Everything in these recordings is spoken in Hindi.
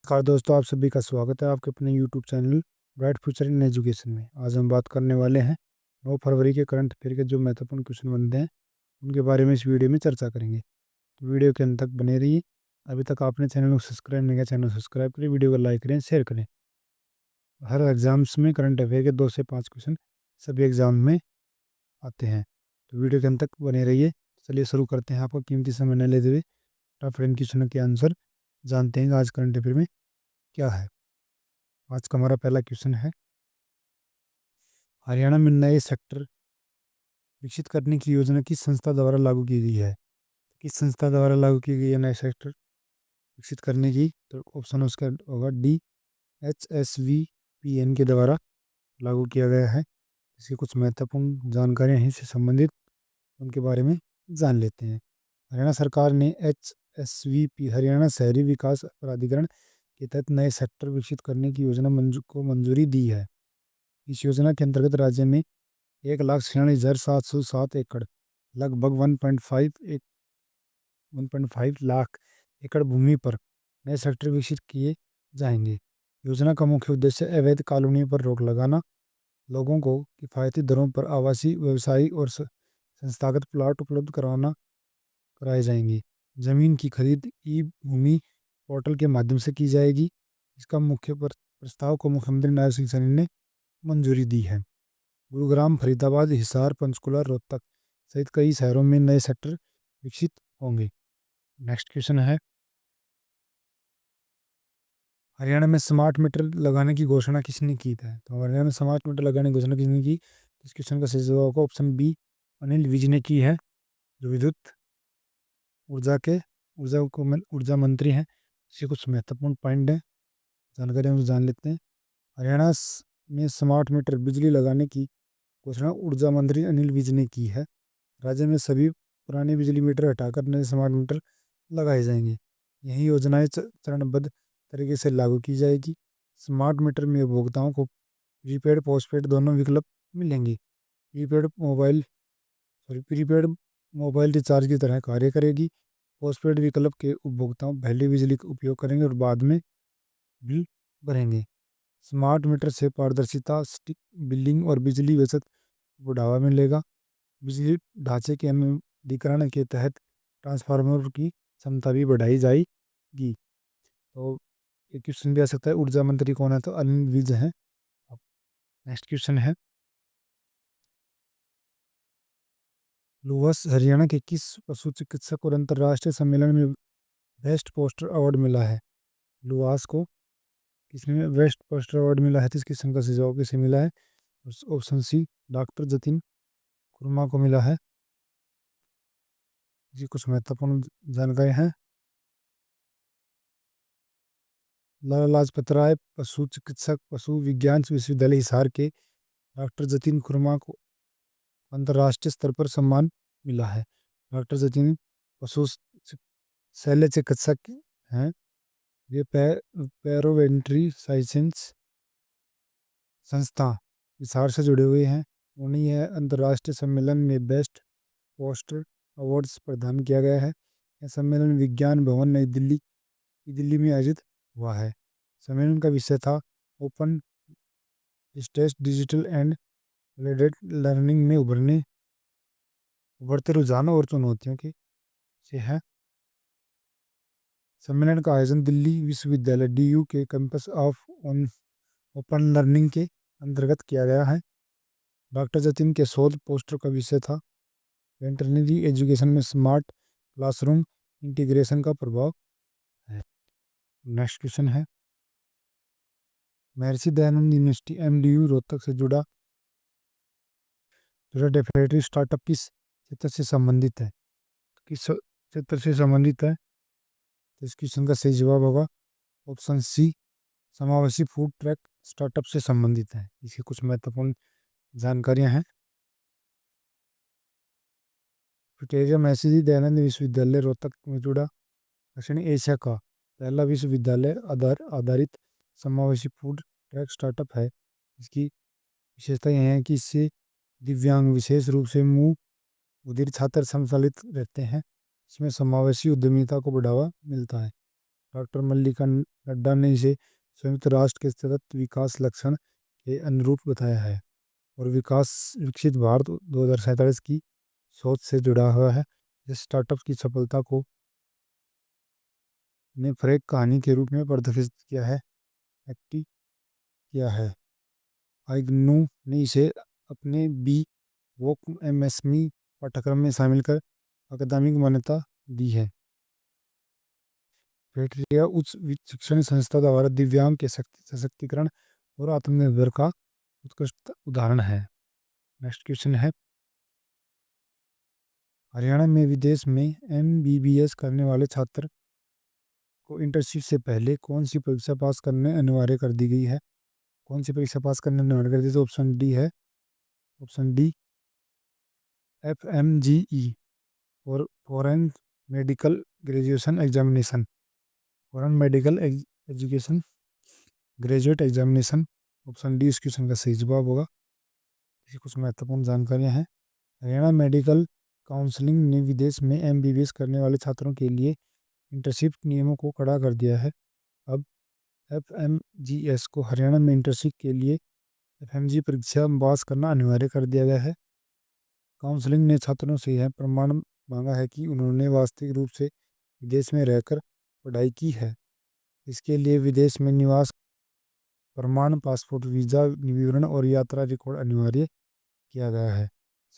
नमस्कार दोस्तों, आप सभी का स्वागत है आपके अपने YouTube channel bright future in education में। आज हम बात करने वाले हैं 9 फरवरी के करंट अफेयर के जो महत्वपूर्ण क्वेश्चन बनते हैं उनके बारे में इस वीडियो में चर्चा करेंगे। तो वीडियो के अंत तक बने रहिए। अभी तक आपने चैनल को सब्सक्राइब नहीं किया, चैनल सब्सक्राइब करें, वीडियो को लाइक करें, शेयर करें। हर एग्जाम्स में करंट अफेयर के 2 से 5 क्वेश्चन सभी एग्जाम में आते हैं। तो वीडियो के अंत तक बने रहिए। चलिए शुरू करते हैं। आपका कीमती समय न लेते हुए फटाफट इन क्वेश्चनों के आंसर जानते हैं कि आज करंट अफेयर में क्या है। आज का हमारा पहला क्वेश्चन है, हरियाणा में नए सेक्टर विकसित करने की योजना किस संस्था द्वारा लागू की गई है? किस संस्था द्वारा लागू की गई है नए सेक्टर विकसित करने की? तो ऑप्शन उसका होगा डी, HSVPN के द्वारा लागू किया गया है। इसकी कुछ महत्वपूर्ण जानकारियां हैं इससे संबंधित, उनके बारे में जान लेते हैं। हरियाणा सरकार ने HSVP हरियाणा शहरी विकास प्राधिकरण के तहत नए सेक्टर विकसित करने की योजना को मंजूरी दी है। इस योजना के अंतर्गत राज्य में 1,46,707 एकड़ लगभग 1.5 लाख एकड़ भूमि पर नए सेक्टर विकसित किए जाएंगे। योजना का मुख्य उद्देश्य अवैध कॉलोनियों पर रोक लगाना, लोगों को किफ़ायती दरों पर आवासीय, व्यवसायिक और संस्थागत प्लाट उपलब्ध कराए जाएंगे। जमीन की खरीद ई भूमि पोर्टल के माध्यम से की जाएगी। इसका मुख्य प्रस्ताव को मुख्यमंत्री नायब सिंह सैनी ने मंजूरी दी है। गुरुग्राम, फरीदाबाद, हिसार, पंचकुला, रोहतक सहित कई शहरों में नए सेक्टर विकसित होंगे। नेक्स्ट क्वेश्चन है, हरियाणा में स्मार्ट मीटर लगाने की घोषणा किसने की है? तो हरियाणा में स्मार्ट मीटर लगाने की घोषणा किसने की? इस क्वेश्चन का सही जवाब होगा ऑप्शन बी, अनिल विज ने की है, जो विद्युत ऊर्जा के ऊर्जा मंत्री हैं। इसके कुछ महत्वपूर्ण पॉइंट है, जानकारी हम जान लेते हैं। हरियाणा में स्मार्ट मीटर बिजली लगाने की घोषणा ऊर्जा मंत्री अनिल विज ने की है। राज्य में सभी पुराने बिजली मीटर हटाकर नए स्मार्ट मीटर लगाए जाएंगे। यही योजनाएं चरणबद्ध तरीके से लागू की जाएगी। स्मार्ट मीटर में उपभोक्ताओं को प्रीपेड पोस्टपेड दोनों विकल्प मिलेंगे। प्रीपेड मोबाइल रिचार्ज की तरह कार्य करेगी। पोस्टपेड विकल्प के उपभोक्ताओं पहले बिजली का उपयोग करेंगे और बाद में बिल भरेंगे। स्मार्ट मीटर से पारदर्शिता, स्टिक बिलिंग और बिजली बचत को बढ़ावा मिलेगा। बिजली ढांचे के अमलीकरण के तहत ट्रांसफार्मर की क्षमता भी बढ़ाई जाएगी। तो ये क्वेश्चन भी आ सकता है, ऊर्जा मंत्री कौन है? तो अनिल विज हैं। नेक्स्ट क्वेश्चन है, लुवस हरियाणा के किस पशु चिकित्सक को अंतर्राष्ट्रीय सम्मेलन में बेस्ट पोस्टर अवार्ड मिला है? लुवास को किसमें बेस्ट पोस्टर अवार्ड मिला है? तो इस क्वेश्चन का सही जवाब किसे मिला है? Option C, doctor Jatin Kurma को मिला है। जी कुछ महत्वपूर्ण जानकारी है। लाला लाजपत राय पशु चिकित्सक पशु विज्ञान विश्वविद्यालय हिसार के डॉक्टर जतिन खुरमा को अंतर्राष्ट्रीय स्तर पर सम्मान मिला है। डॉक्टर जतिन पशु शल्य चिकित्सक हैं। ये पैरोवेंट्री साइंस संस्था हिसार से जुड़े हुए हैं। उन्हें यह अंतर्राष्ट्रीय सम्मेलन में बेस्ट पोस्टर अवार्ड्स प्रदान किया गया है। यह सम्मेलन विज्ञान भवन दिल्ली में आयोजित हुआ है। सम्मेलन का विषय था open stage digital and blooded learning में उभरते रुझानों और चुनौतियों के से है। सम्मेलन का आयोजन दिल्ली विश्वविद्यालय DU के कैंपस ऑफ ओपन लर्निंग के अंतर्गत किया गया है। डॉक्टर जतिन के शोध पोस्टर का विषय था वेटरनरी एजुकेशन में स्मार्ट क्लासरूम इंटीग्रेशन का प्रभाव है। नेक्स्ट क्वेश्चन है, महर्षि दयानंद यूनिवर्सिटी MDU रोहतक से जुड़ा डेफिनेटली स्टार्टअप किस क्षेत्र से संबंधित है? किस क्षेत्र से संबंधित है? तो इस क्वेश्चन का सही जवाब होगा ऑप्शन सी, समावेशी फूड ट्रैक स्टार्टअप से संबंधित है। इसकी कुछ महत्वपूर्ण जानकारियां हैं। विक्टोरिया महर्षि दयानंद विश्वविद्यालय रोहतक में जुड़ा दक्षिण एशिया का पहला विश्वविद्यालय आधारित समावेशी फूड ट्रैक स्टार्टअप है। इसकी विशेषता यह है कि इससे दिव्यांग, विशेष रूप से मुंह उधर छात्र संचालित रहते हैं। इसमें समावेशी उद्यमिता को बढ़ावा मिलता है। डॉक्टर मल्लिका नड्डा ने इसे संयुक्त राष्ट्र के सतत विकास लक्षण के अनुरूप बताया है और विकसित भारत 2047 की सोच से जुड़ा हुआ है। इस स्टार्टअप की सफलता को ने फ्रेक कहानी के रूप में प्रदर्शित किया है, एक्टिव किया है। आइगनू ने इसे अपने बी वोक एमएसएमई पाठ्यक्रम में शामिल कर अकादमिक मान्यता दी है। पेट्रिया उच्च शिक्षण संस्था द्वारा दिव्यांग के सशक्तिकरण और आत्मनिर्भर का उत्कृष्ट उदाहरण है। नेक्स्ट क्वेश्चन है, हरियाणा में विदेश में एमबीबीएस करने वाले छात्र को इंटर्नशिप से पहले कौन सी परीक्षा पास करने अनिवार्य कर दी गई है? कौन सी परीक्षा पास करने अनिवार्य कर दी? तो ऑप्शन डी है, ऑप्शन डी एफएमजीई और foreign medical graduation examination, foreign medical education graduate examination. Option D इस क्वेश्चन का सही जवाब होगा। ये कुछ महत्वपूर्ण जानकारियां हैं। हरियाणा मेडिकल काउंसिलिंग ने विदेश में एमबीबीएस करने वाले छात्रों के लिए इंटर्नशिप नियमों को कड़ा कर दिया है। अब एफएमजीएस को हरियाणा में इंटर्नशिप के लिए एफएमजी परीक्षा पास करना अनिवार्य कर दिया गया है। काउंसिलिंग ने छात्रों से यह प्रमाण मांगा है कि उन्होंने वास्तविक रूप से विदेश में रहकर पढ़ाई की है। इसके लिए विदेश में निवास प्रमाण, पासपोर्ट, वीजा विवरण और यात्रा रिकॉर्ड अनिवार्य किया गया है।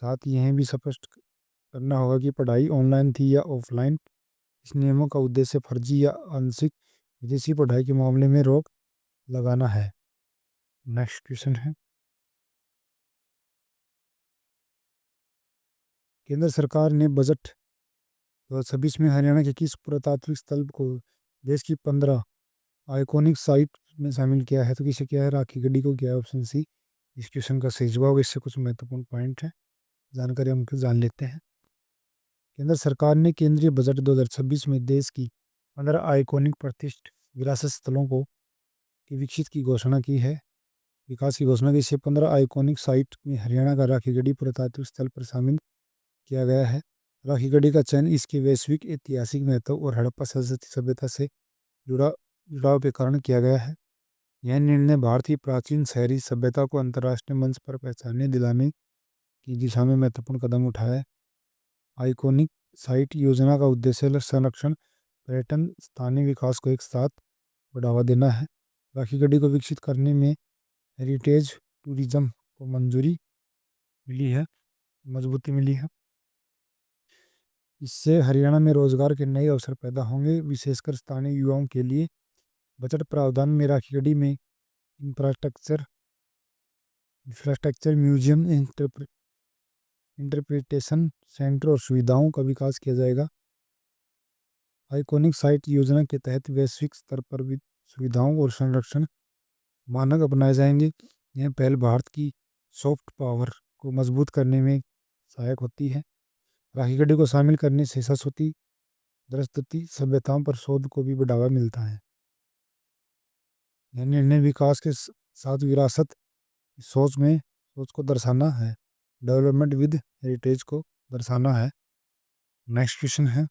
साथ ही यह भी स्पष्ट करना होगा कि पढ़ाई ऑनलाइन थी या ऑफलाइन। इस नियमों का उद्देश्य फर्जी या आंशिक विदेशी पढ़ाई के मामले में रोक लगाना है। नेक्स्ट क्वेश्चन है, केंद्र सरकार ने बजट 2026 में हरियाणा के किस पुरातात्विक स्थल को देश की 15 आइकॉनिक साइट में शामिल किया है? तो किसे किया है? राखी गढ़ी को किया है, ऑप्शन सी इस क्वेश्चन का सही जवाब। इससे कुछ महत्वपूर्ण पॉइंट है, जानकारी हम जान लेते हैं। केंद्र सरकार ने केंद्रीय बजट 2026 में देश की 15 आइकॉनिक प्रतिष्ठित विरासत स्थलों को की विकसित की घोषणा की है, विकास की घोषणा की। इसे 15 आइकॉनिक साइट में हरियाणा का राखीगढ़ी पुरातात्विक स्थल पर शामिल किया गया है। राखीगढ़ी का चयन इसके वैश्विक ऐतिहासिक महत्व और हड़प्पा संस्कृति सभ्यता से जुड़ा जुड़ाव के कारण किया गया है। यह निर्णय भारतीय प्राचीन शहरी सभ्यता को अंतर्राष्ट्रीय मंच पर पहचाने दिलाने की दिशा में महत्वपूर्ण कदम उठाया है। आइकॉनिक साइट योजना का उद्देश्य संरक्षण, पर्यटन, स्थानीय विकास को एक साथ बढ़ावा देना है। राखीगढ़ी को विकसित करने में हेरिटेज टूरिज्म को मंजूरी मिली है, मजबूती मिली है। इससे हरियाणा में रोजगार के नए अवसर पैदा होंगे, विशेषकर स्थानीय युवाओं के लिए। बजट प्रावधान में राखीगढ़ी में infrastructure infrastructure museum, interpretation centre और सुविधाओं का विकास किया जाएगा। आइकॉनिक साइट योजना के तहत वैश्विक स्तर पर भी सुविधाओं और संरक्षण मानक अपनाए जाएंगे। यह पहल भारत की सॉफ्ट पावर को मजबूत करने में सहायक होती है। राखीगढ़ी को शामिल करने से सरस्वती सरस्वती सभ्यताओं पर शोध को भी बढ़ावा मिलता है। यह निर्णय विकास के साथ विरासत सोच को दर्शाना है, डेवलपमेंट विद हेरिटेज को दर्शाना है। नेक्स्ट क्वेश्चन है,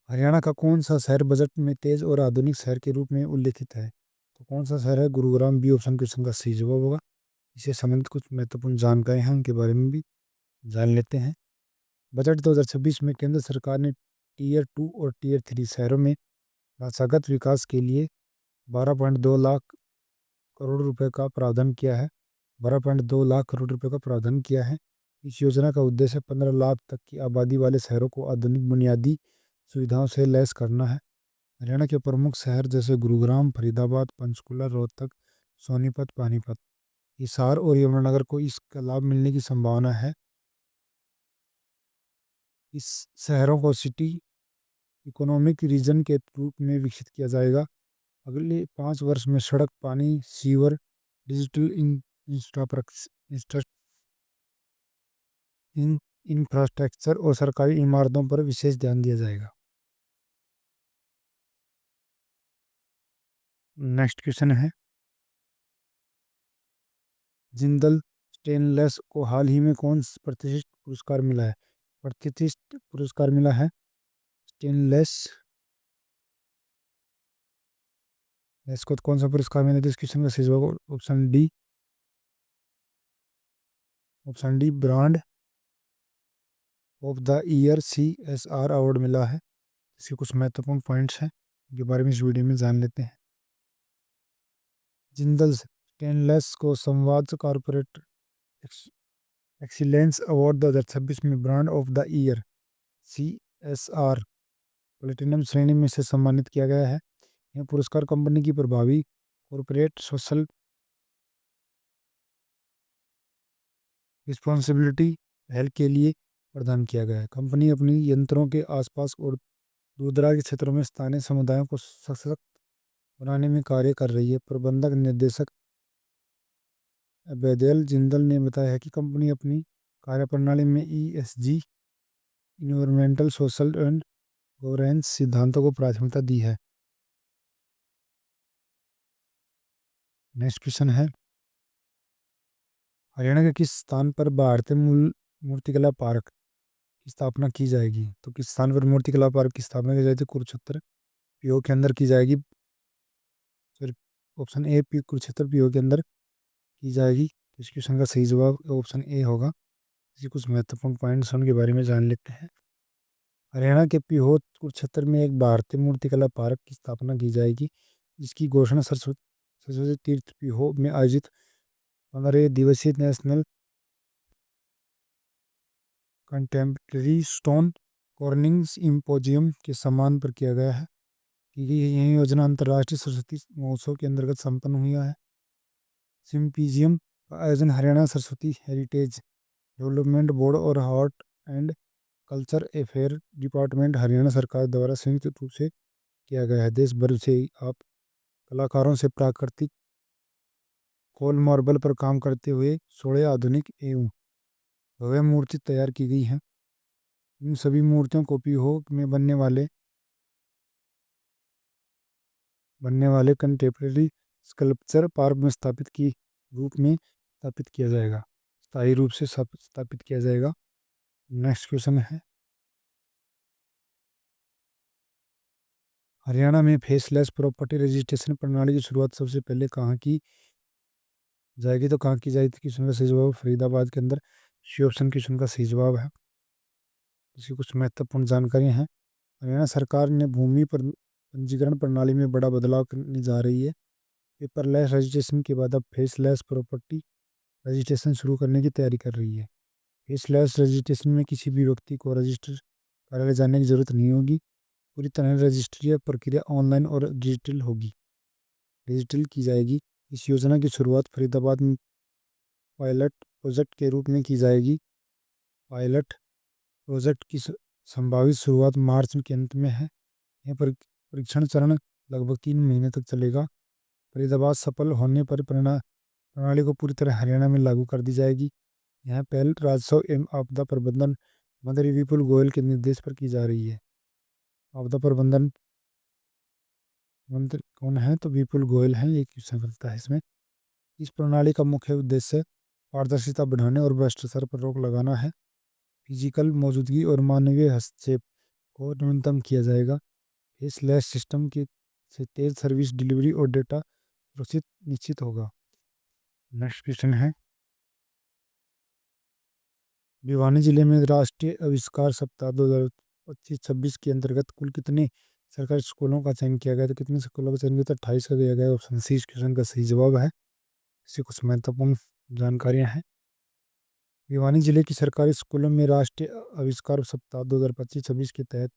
हरियाणा का कौन सा शहर बजट में तेज और आधुनिक शहर के रूप में उल्लेखित है? तो कौन सा शहर है? गुरुग्राम बी ऑप्शन क्वेश्चन का सही जवाब होगा। इसे संबंधित कुछ महत्वपूर्ण जानकारी हैं, उनके बारे में भी जान लेते हैं। बजट 2026 में केंद्र सरकार ने टीयर 2 और टीयर 3 शहरों में ढांचागत विकास के लिए 12.2 लाख करोड़ रुपए का प्रावधान किया है। 12.2 लाख करोड़ रुपए का प्रावधान किया है। इस योजना का उद्देश्य 15 लाख तक की आबादी वाले शहरों को आधुनिक बुनियादी सुविधाओं से लैस करना है। हरियाणा के प्रमुख शहर जैसे गुरुग्राम, फरीदाबाद, पंचकुला, रोहतक, सोनीपत, पानीपत, हिसार और यमुनानगर को इसका लाभ मिलने की संभावना है। इस शहरों को सिटी इकोनॉमिक रीजन के रूप में विकसित किया जाएगा। अगले 5 वर्ष में सड़क, पानी, सीवर, डिजिटल इंफ्रास्ट्रक्चर और सरकारी इमारतों पर विशेष ध्यान दिया जाएगा। नेक्स्ट क्वेश्चन है, जिंदल स्टेनलेस को हाल ही में कौन प्रतिष्ठित पुरस्कार मिला है? प्रतिष्ठित पुरस्कार मिला है स्टेनलेस इसको कौन सा पुरस्कार मिला था? इस क्वेश्चन का सही जवाब option D brand of the year CSR award मिला है। इसके कुछ महत्वपूर्ण पॉइंट्स हैं के बारे में इस वीडियो में जान लेते हैं। जिंदल स्टेनलेस को संवाद कॉर्पोरेट एक्सीलेंस अवार्ड 2026 में brand of the year CSR platinum श्रेणी में से सम्मानित किया गया है। यह पुरस्कार कंपनी की प्रभावी कॉर्पोरेट सोशल रिस्पॉन्सिबिलिटी पहल के लिए प्रदान किया गया है। कंपनी अपनी यंत्रों के आसपास और दूरदराज के क्षेत्रों में स्थानीय समुदायों को सशक्त बनाने में कार्य कर रही है। प्रबंधक निर्देशक बैदल जिंदल ने बताया है कि कंपनी अपनी कार्यप्रणाली में ESG environmental social and governance सिद्धांतों को प्राथमिकता दी है। नेक्स्ट क्वेश्चन है, हरियाणा के किस स्थान पर भारतीय मूल मूर्तिकला पार्क की स्थापना की जाएगी? तो किस स्थान पर मूर्तिकला पार्क की स्थापना की जाएगी? कुरुक्षेत्र पीओ के अंदर की जाएगी। Sorry, option A Kurukshetra PO के अंदर की जाएगी। इस क्वेश्चन का सही जवाब ऑप्शन ए होगा। इसी कुछ महत्वपूर्ण पॉइंट्स उनके बारे में जान लेते हैं। हरियाणा के पीहोर कुरुक्षेत्र में एक भारतीय मूर्तिकला पार्क की स्थापना की जाएगी, जिसकी घोषणा सरस्वती तीर्थ पीहो में आयोजित 15 दिवसीय national contemporary stone cornering symposium के सम्मान पर किया गया है। कि यह योजना अंतर्राष्ट्रीय सरस्वती महोत्सव के अंतर्गत संपन्न हुआ है। सिम्पोजियम का आयोजन Haryana Saraswati heritage development board और art and culture affair department Haryana सरकार द्वारा संयुक्त रूप से किया गया है। देश भर से आप कलाकारों से प्राकृतिक कोल मार्बल पर काम करते हुए 16 आधुनिक एवं भव्य मूर्ति तैयार की गई है। इन सभी मूर्तियों को पीहो में बनने वाले कंटेम्प्रेरी स्कल्पचर पार्क में स्थापित किया जाएगा, स्थायी रूप से स्थापित किया जाएगा। नेक्स्ट क्वेश्चन है, हरियाणा में फेसलेस प्रॉपर्टी रजिस्ट्रेशन प्रणाली की शुरुआत सबसे पहले कहाँ की जाएगी? तो कहाँ की जाएगी? क्वेश्चन का सही जवाब फरीदाबाद के अंदर। सी ऑप्शन क्वेश्चन का सही जवाब है। इसकी कुछ महत्वपूर्ण जानकारियां हैं। हरियाणा सरकार ने भूमि पर पंजीकरण प्रणाली में बड़ा बदलाव करने जा रही है। पेपरलेस रजिस्ट्रेशन के बाद अब फेसलेस प्रॉपर्टी रजिस्ट्रेशन शुरू करने की तैयारी कर रही है। फेसलेस रजिस्ट्रेशन में किसी भी व्यक्ति को रजिस्टर कार्यालय जाने की जरूरत नहीं होगी। पूरी तरह रजिस्ट्री प्रक्रिया ऑनलाइन और डिजिटल की जाएगी। इस योजना की शुरुआत फरीदाबाद में पायलट प्रोजेक्ट के रूप में की जाएगी। पायलट प्रोजेक्ट की संभावित शुरुआत मार्च के अंत में है। यह परीक्षण चरण लगभग 3 महीने तक चलेगा। फरीदाबाद सफल होने पर प्रणाली को पूरी तरह हरियाणा में लागू कर दी जाएगी। यह पहल राजस्व एवं आपदा प्रबंधन मंत्री विपुल गोयल के निर्देश पर की जा रही है। आपदा प्रबंधन मंत्री कौन है? तो विपुल गोयल हैं। एक क्वेश्चन बनता है इसमें। इस प्रणाली का मुख्य उद्देश्य पारदर्शिता बढ़ाने और भ्रष्टाचार पर रोक लगाना है। फिजिकल मौजूदगी और मानवीय हस्तक्षेप को न्यूनतम किया जाएगा। फेसलेस सिस्टम की से तेज सर्विस डिलीवरी और डेटा सुरक्षित निश्चित होगा। नेक्स्ट क्वेश्चन है, भिवानी जिले में राष्ट्रीय आविष्कार सप्ताह 2025-26 के अंतर्गत कुल कितने सरकारी स्कूलों का चयन किया गया? तो कितने स्कूलों का चयन किया? तो 28 का दिया गया। ऑप्शन सी इस क्वेश्चन का सही जवाब है। इससे कुछ महत्वपूर्ण जानकारियां हैं। भिवानी जिले की सरकारी स्कूलों में राष्ट्रीय आविष्कार सप्ताह 2025-26 के तहत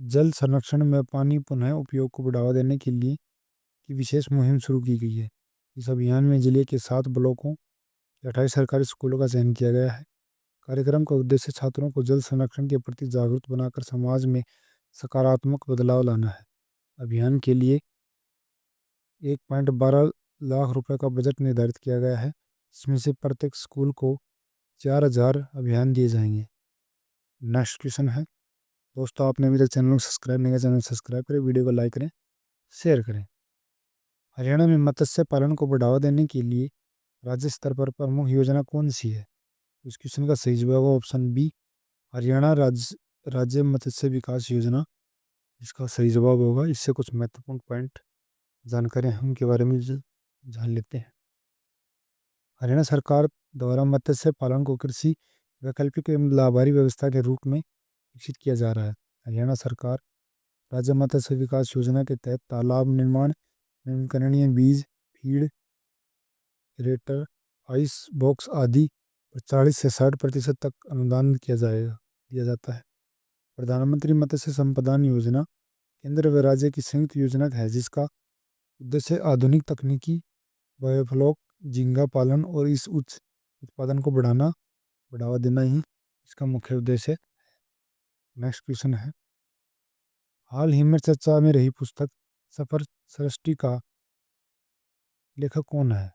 जल संरक्षण में पानी पुनः उपयोग को बढ़ावा देने के लिए की विशेष मुहिम शुरू की गई है। इस अभियान में जिले के 7 ब्लॉकों के 28 सरकारी स्कूलों का चयन किया गया है। कार्यक्रम का उद्देश्य छात्रों को जल संरक्षण के प्रति जागरूक बनाकर समाज में सकारात्मक बदलाव लाना है। अभियान के लिए 1.12 लाख रुपए का बजट निर्धारित किया गया है। इसमें से प्रत्येक स्कूल को 4,000 अभियान दिए जाएंगे। नेक्स्ट क्वेश्चन है, दोस्तों आपने अभी तक चैनल को सब्सक्राइब नहीं किया, चैनल सब्सक्राइब करें, वीडियो को लाइक करें, शेयर करें। हरियाणा में मत्स्य पालन को बढ़ावा देने के लिए राज्य स्तर पर प्रमुख योजना कौन सी है? इस क्वेश्चन का सही जवाब है ऑप्शन बी हरियाणा राज्य मत्स्य विकास योजना। इसका सही जवाब होगा। इससे कुछ महत्वपूर्ण पॉइंट जानकारियाँ हैं उनके बारे में जान लेते हैं। हरियाणा सरकार द्वारा मत्स्य पालन को कृषि वैकल्पिक एवं लाभकारी व्यवस्था के रूप में विकसित किया जा रहा है। हरियाणा सरकार राज्य मत्स्य विकास योजना के तहत तालाब निर्माण, नवीकरणीय बीज, फीड, रेटर, आइस बॉक्स आदि पर 40 से 60% तक अनुदान दिया जाता है। प्रधानमंत्री मत्स्य संपदान योजना केंद्र व राज्य की संयुक्त योजना है, जिसका उद्देश्य आधुनिक तकनीकी बायोफ्लॉक झींगा पालन और इस उच्च उत्पादन को बढ़ावा देना ही इसका मुख्य उद्देश्य है। नेक्स्ट क्वेश्चन है, हाल ही में चर्चा में रही पुस्तक सफर सृष्टि का लेखक कौन है?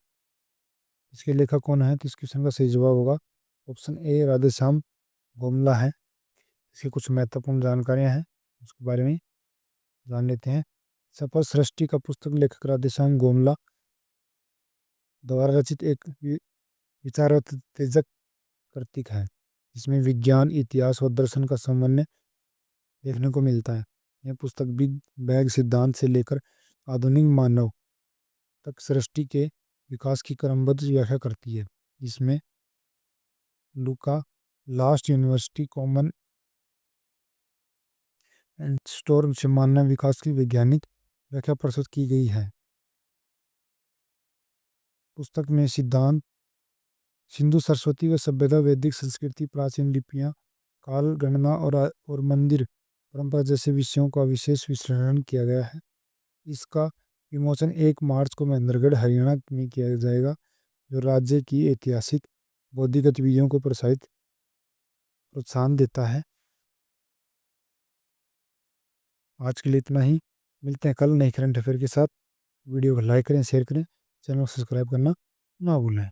इसके लेखक कौन है? तो इस क्वेश्चन का सही जवाब होगा ऑप्शन ए राधेश्याम गोमला है। इसकी कुछ महत्वपूर्ण जानकारियां हैं, उसके बारे में जान लेते हैं। सफर सृष्टि का पुस्तक लेखक राधेश्याम गोमला द्वारा रचित एक विचारोत्तेजक प्रतीक है, जिसमें विज्ञान, इतिहास और दर्शन का समन्वय देखने को मिलता है। यह पुस्तक बिग बैंग सिद्धांत से लेकर आधुनिक मानव तक सृष्टि के विकास की क्रमबद्ध व्याख्या करती है। इसमें लुका लास्ट यूनिवर्सिटी कॉमन एंड स्टोर से मानव विकास की वैज्ञानिक व्याख्या प्रस्तुत की गई है। पुस्तक में सिद्धांत, सिंधु सरस्वती व सभ्यता, वैदिक संस्कृति, प्राचीन लिपियां, काल गणना और मंदिर परंपरा जैसे विषयों का विशेष विश्लेषण किया गया है। इसका विमोचन 1 मार्च को महेंद्रगढ़ हरियाणा में किया जाएगा, जो राज्य की ऐतिहासिक बौद्धिक गतिविधियों को प्रोत्साहन देता है। आज के लिए इतना ही, मिलते हैं कल नए करंट अफेयर के साथ। वीडियो को लाइक करें, शेयर करें, चैनल को सब्सक्राइब करना ना भूलें।